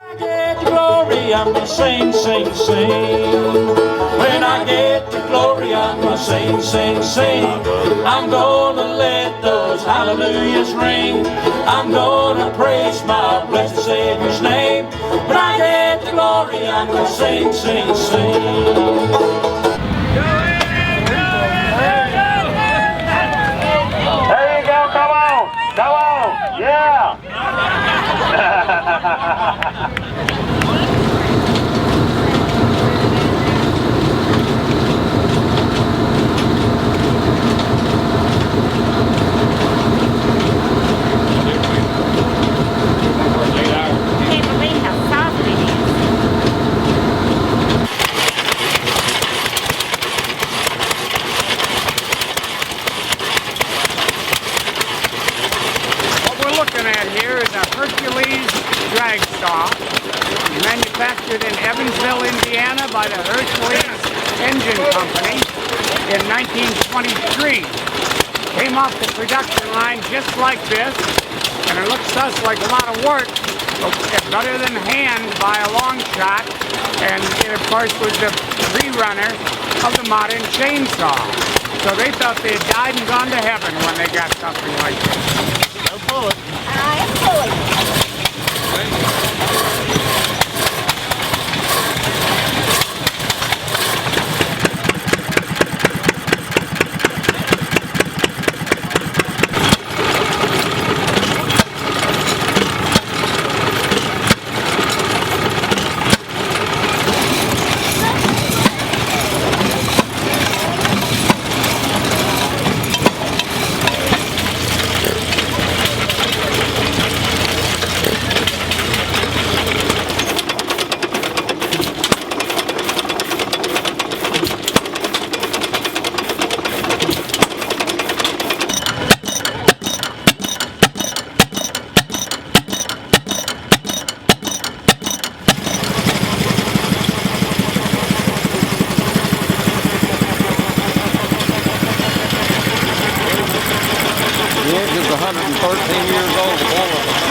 I get the glory, I'm gonna sing, sing, sing. When I get the glory, I'm gonna sing, sing, sing. I'm gonna let those hallelujahs ring. I'm gonna praise my blessed Savior's name. When I get the glory, I'm gonna sing, sing, sing. Here is a Hercules drag saw manufactured in Evansville, Indiana by the Hercules Engine Company in 1923. Came off the production line just like this, and it looks to us like a lot of work, but it's better than hand by a long shot, and it of course was the pre-runner of the modern chainsaw. So they thought they had died and gone to heaven when they got something like this. No bullet. I am bullet. The engine is 113 years old.